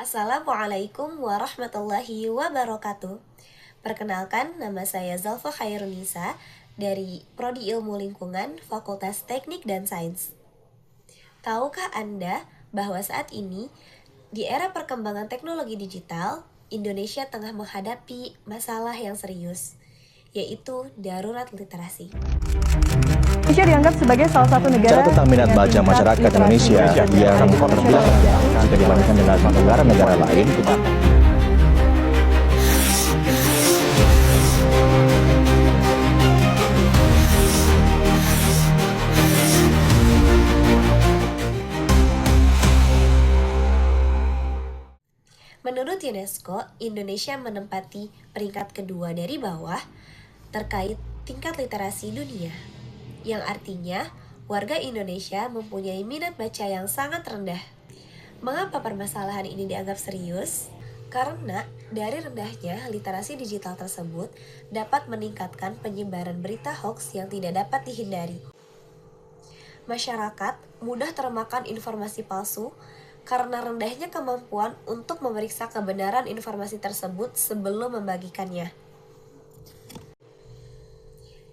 Assalamualaikum warahmatullahi wabarakatuh. Perkenalkan, nama saya Zalfa Khairunisa dari Prodi Ilmu Lingkungan, Fakultas Teknik dan Sains. Tahukah Anda bahwa saat ini, di era perkembangan teknologi digital, Indonesia tengah menghadapi masalah yang serius, yaitu darurat literasi. Indonesia dianggap sebagai salah satu negara tentang minat baca masyarakat Indonesia yang terbilang jika dibandingkan dengan negara-negara lain. Menurut UNESCO, Indonesia menempati peringkat kedua dari bawah terkait tingkat literasi dunia, yang artinya warga Indonesia mempunyai minat baca yang sangat rendah. Mengapa permasalahan ini dianggap serius? Karena dari rendahnya literasi digital tersebut dapat meningkatkan penyebaran berita hoax yang tidak dapat dihindari. Masyarakat mudah termakan informasi palsu karena rendahnya kemampuan untuk memeriksa kebenaran informasi tersebut sebelum membagikannya.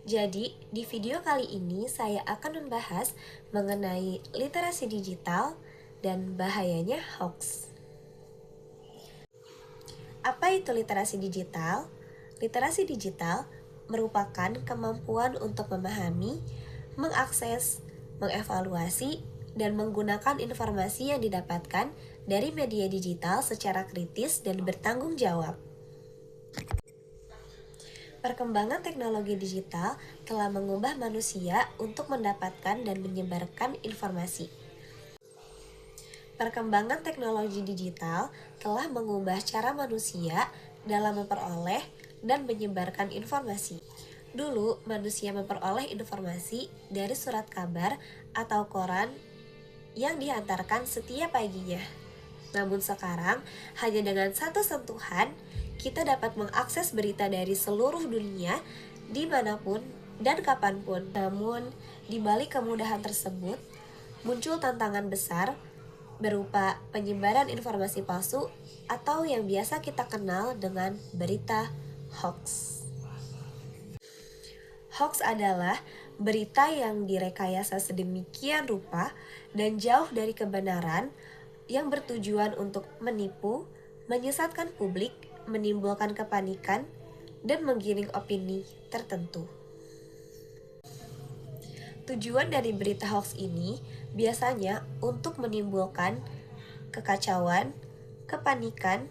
Jadi, di video kali ini saya akan membahas mengenai literasi digital dan bahayanya hoax. Apa itu literasi digital? Literasi digital merupakan kemampuan untuk memahami, mengakses, mengevaluasi, dan menggunakan informasi yang didapatkan dari media digital secara kritis dan bertanggung jawab. Perkembangan teknologi digital telah mengubah manusia untuk mendapatkan dan menyebarkan informasi. Perkembangan teknologi digital telah mengubah cara manusia dalam memperoleh dan menyebarkan informasi. Dulu, manusia memperoleh informasi dari surat kabar atau koran yang diantarkan setiap paginya. Namun sekarang, hanya dengan satu sentuhan, kita dapat mengakses berita dari seluruh dunia, dimanapun dan kapanpun. Namun, di balik kemudahan tersebut, muncul tantangan besar berupa penyebaran informasi palsu atau yang biasa kita kenal dengan berita hoax. Hoax adalah berita yang direkayasa sedemikian rupa dan jauh dari kebenaran yang bertujuan untuk menipu, menyesatkan publik, menimbulkan kepanikan, dan menggiring opini tertentu. Tujuan dari berita hoax ini biasanya untuk menimbulkan kekacauan, kepanikan,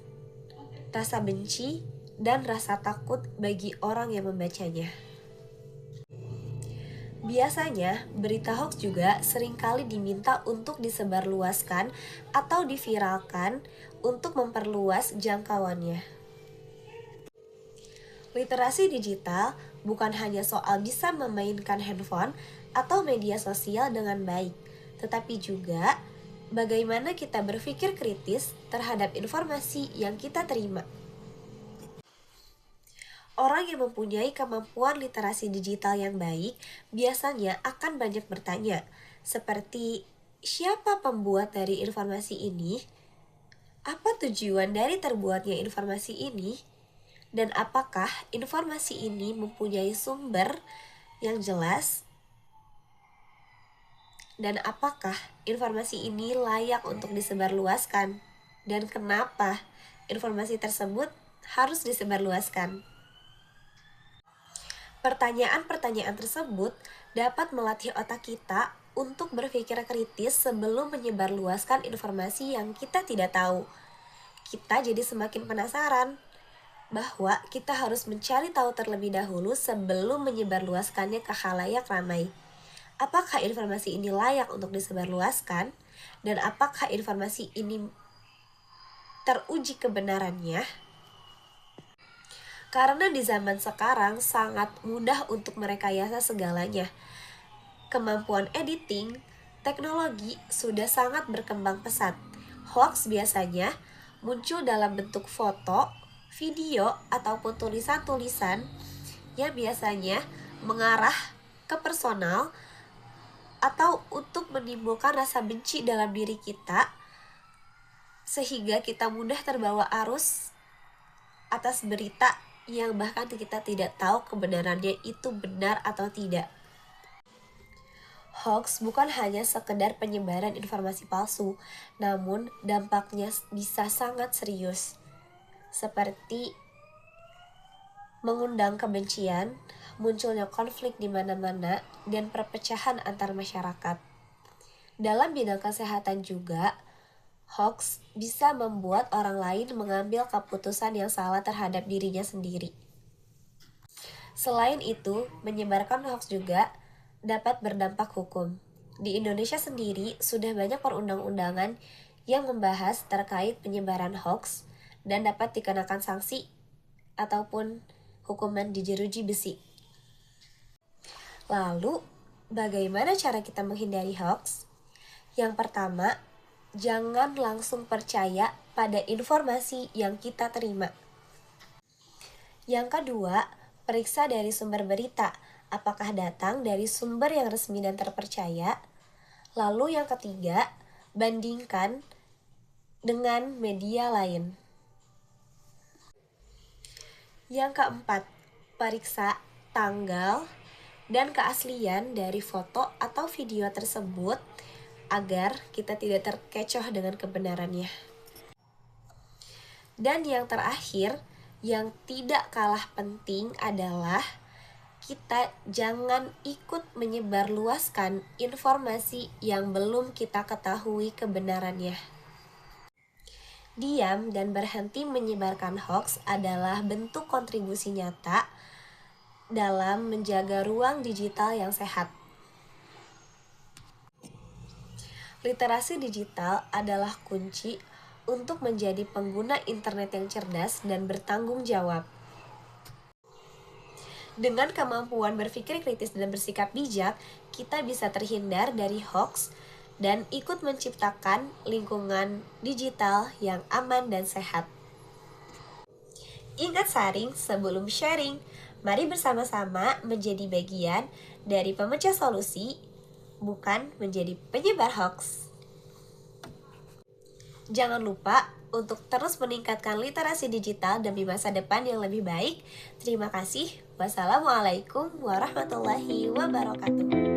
rasa benci, dan rasa takut bagi orang yang membacanya. Biasanya, berita hoax juga seringkali diminta untuk disebarluaskan atau diviralkan untuk memperluas jangkauannya. Literasi digital bukan hanya soal bisa memainkan handphone atau media sosial dengan baik, tetapi juga bagaimana kita berpikir kritis terhadap informasi yang kita terima. Orang yang mempunyai kemampuan literasi digital yang baik biasanya akan banyak bertanya, seperti siapa pembuat dari informasi ini? Apa tujuan dari terbuatnya informasi ini? Dan apakah informasi ini mempunyai sumber yang jelas? Dan apakah informasi ini layak untuk disebarluaskan? Dan kenapa informasi tersebut harus disebarluaskan? Pertanyaan-pertanyaan tersebut dapat melatih otak kita untuk berpikir kritis sebelum menyebarluaskan informasi yang kita tidak tahu. Kita jadi semakin penasaran bahwa kita harus mencari tahu terlebih dahulu sebelum menyebarluaskannya ke khalayak ramai. Apakah informasi ini layak untuk disebarluaskan? Dan apakah informasi ini teruji kebenarannya? Karena di zaman sekarang sangat mudah untuk merekayasa segalanya. Kemampuan editing, teknologi sudah sangat berkembang pesat. Hoax biasanya muncul dalam bentuk foto, video, ataupun tulisan-tulisan yang biasanya mengarah ke personal atau untuk menimbulkan rasa benci dalam diri kita sehingga kita mudah terbawa arus atas berita yang bahkan kita tidak tahu kebenarannya itu benar atau tidak. Hoax bukan hanya sekedar penyebaran informasi palsu, namun dampaknya bisa sangat serius, seperti mengundang kebencian, munculnya konflik di mana-mana, dan perpecahan antar masyarakat. Dalam bidang kesehatan juga, hoax bisa membuat orang lain mengambil keputusan yang salah terhadap dirinya sendiri. Selain itu, menyebarkan hoax juga dapat berdampak hukum. Di Indonesia sendiri, sudah banyak perundang-undangan yang membahas terkait penyebaran hoax dan dapat dikenakan sanksi ataupun hukuman dijeruji besi. Lalu, bagaimana cara kita menghindari hoax? Yang pertama, jangan langsung percaya pada informasi yang kita terima. Yang kedua, periksa dari sumber berita, apakah datang dari sumber yang resmi dan terpercaya. Lalu yang ketiga, bandingkan dengan media lain. Yang keempat, periksa tanggal dan keaslian dari foto atau video tersebut agar kita tidak terkecoh dengan kebenarannya. Dan yang terakhir, yang tidak kalah penting adalah kita jangan ikut menyebarluaskan informasi yang belum kita ketahui kebenarannya. Diam dan berhenti menyebarkan hoax adalah bentuk kontribusi nyata dalam menjaga ruang digital yang sehat. Literasi digital adalah kunci untuk menjadi pengguna internet yang cerdas dan bertanggung jawab. Dengan kemampuan berpikir kritis dan bersikap bijak, kita bisa terhindar dari hoax dan ikut menciptakan lingkungan digital yang aman dan sehat. Ingat saring sebelum sharing. Mari bersama-sama menjadi bagian dari pemecah solusi, bukan menjadi penyebar hoax. Jangan lupa untuk terus meningkatkan literasi digital demi masa depan yang lebih baik. Terima kasih. Wassalamualaikum warahmatullahi wabarakatuh.